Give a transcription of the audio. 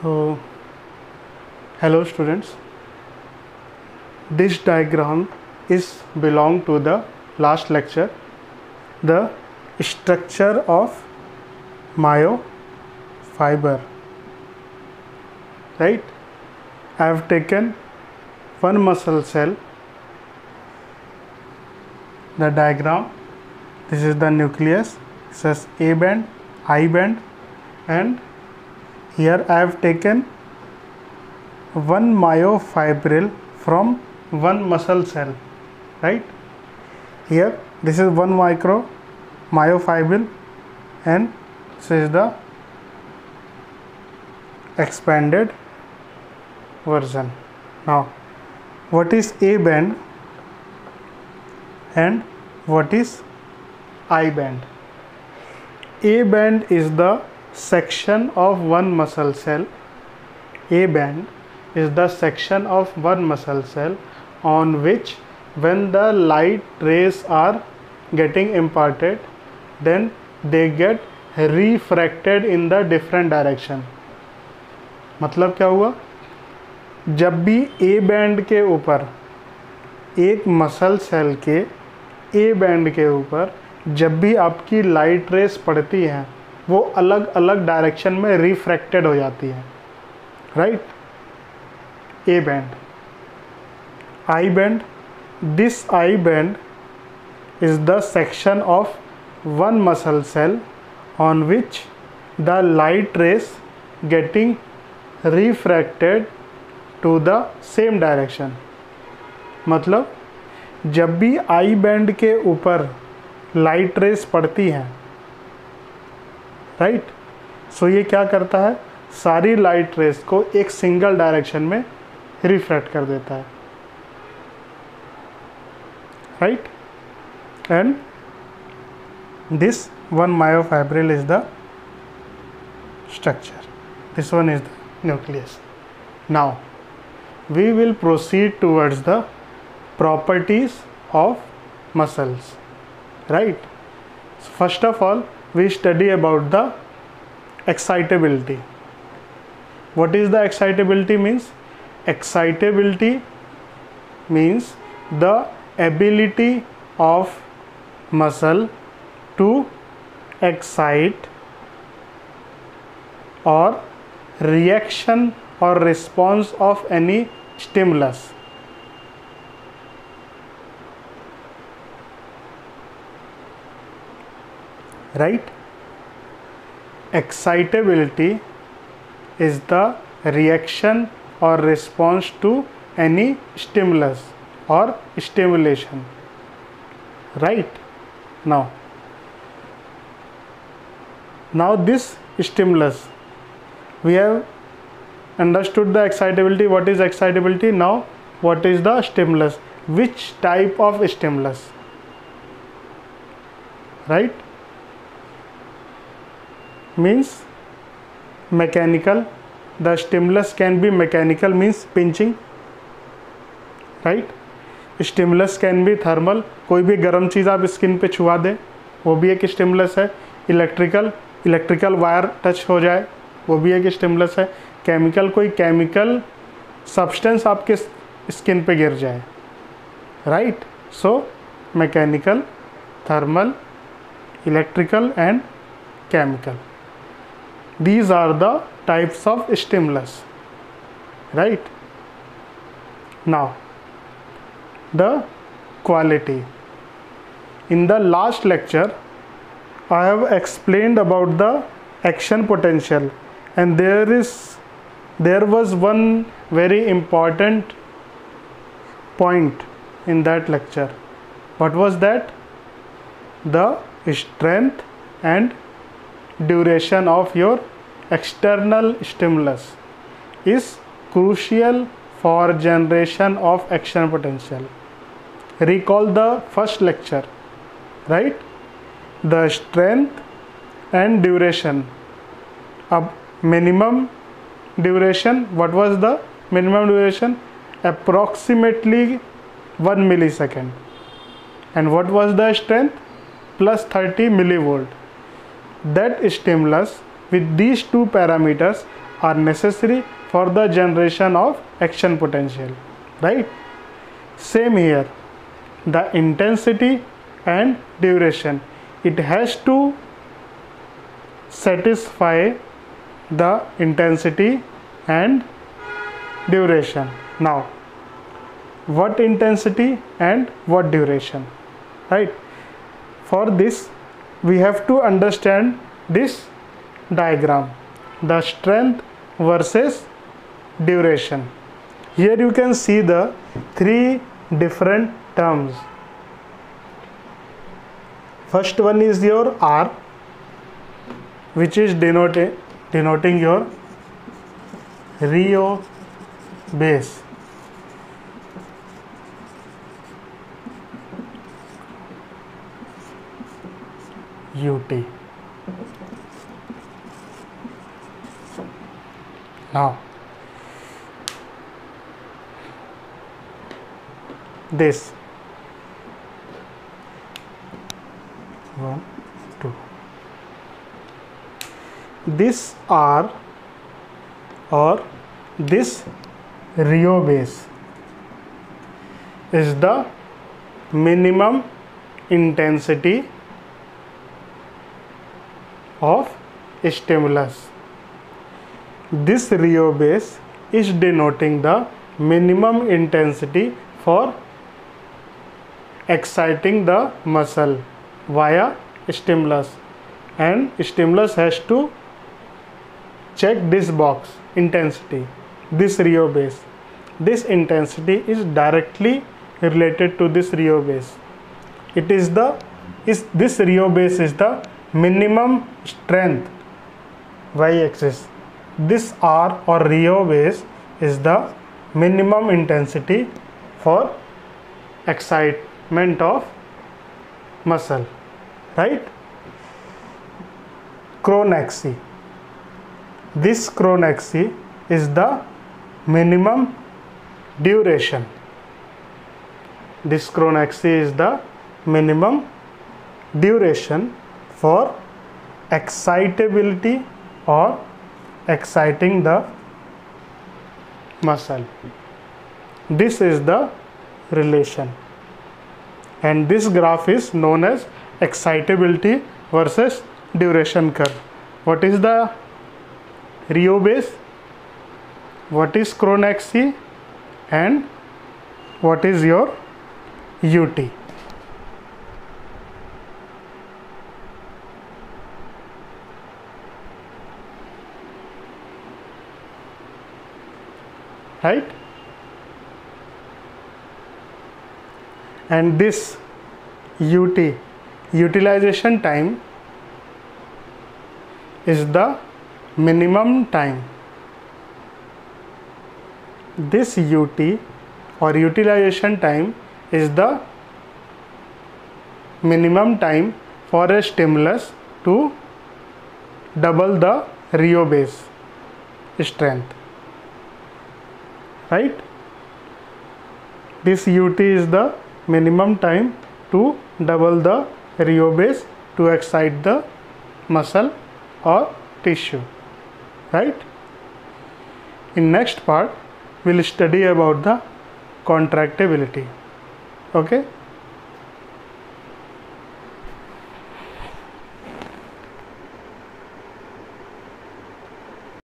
So, hello students. This diagram is belong to the last lecture, the structure of myofiber. Right? I have taken one muscle cell. The diagram. This is the nucleus. It says A band, I band, and here I have taken one myofibril from one muscle cell, right? Here this is one myofibril and this is the expanded version. Now, what is A band and what is I band? A band is the section of one muscle cell. A band is the section of one muscle cell on which when the light rays are getting imparted, then they get refracted in the different direction. मतलब क्या हुआ? जब भी A band के ऊपर एक muscle cell के A band के ऊपर जब भी आपकी लाइट रेस पड़ती हैं वो अलग अलग डायरेक्शन में रिफ्रैक्टेड हो जाती है, right? A band, I band. This I band is the section of one muscle cell on which the light rays getting refracted to the same direction. मतलब जब भी I band के ऊपर लाइट रेस पड़ती हैं, राइट? सो ये क्या करता है? सारी लाइट रेस को एक सिंगल डायरेक्शन में रिफ्रैक्ट कर देता है, right? And this one myofibril is the structure. This one is the nucleus. Now we will proceed towards the properties of muscles, right? So first of all, we study about the excitability. What is the excitability means? Excitability means the ability of muscle to excite or reaction or response of any stimulus. Right? Excitability is the reaction or response to any stimulus or stimulation, right? Now this stimulus, we have understood the excitability. What is excitability? Now what is the stimulus? Which type of stimulus, right? Means mechanical. The stimulus can be mechanical, means pinching, right? Stimulus can be thermal. कोई भी गर्म चीज़ आप skin पे छुआ दें वो भी एक स्टिमुलस है. इलेक्ट्रिकल वायर टच हो जाए वो भी एक स्टिमुलस है. केमिकल, कोई केमिकल सब्सटेंस आपके स्किन पे गिर जाए, right? So mechanical, thermal, electrical and chemical. These are the types of stimulus, right? Now the quality. In the last lecture I have explained about the action potential, and there was one very important point in that lecture. What was that? The strength and duration of your external stimulus is crucial for generation of action potential. Recall the first lecture, right? The strength and duration. Minimum duration, what was the minimum duration? Approximately 1 millisecond. And what was the strength? Plus 30 millivolt. That stimulus with these two parameters are necessary for the generation of action potential, right? Same here, the intensity and duration, it has to satisfy the intensity and duration. Now, what intensity and what duration, right? For this, we have to understand this diagram, the strength versus duration. Here you can see the three different terms. First one is your R, which is denoting your Rho base. UT. Now, this 1, 2. This R or this Rho base is the minimum intensity of stimulus. This Rho base is denoting the minimum intensity for exciting the muscle via stimulus, and stimulus has to check this box, intensity, this Rho base. This intensity is directly related to this Rho base. This Rho base is the minimum strength y-axis. This R or Rho base is the minimum intensity for excitement of muscle, right? Cron axis. This cron axis is the minimum duration. This cron axis is the minimum duration for excitability or exciting the muscle. This is the relation, and this graph is known as excitability versus duration curve. What is the Rho base, what is cron axis, and what is your UT. Right? And this UT, utilization time, is the minimum time. This UT or utilization time is the minimum time for a stimulus to double the Rho base strength, right? This UT is the minimum time to double the Rho base to excite the muscle or tissue, right? In next part, we'll study about the contractibility. Okay.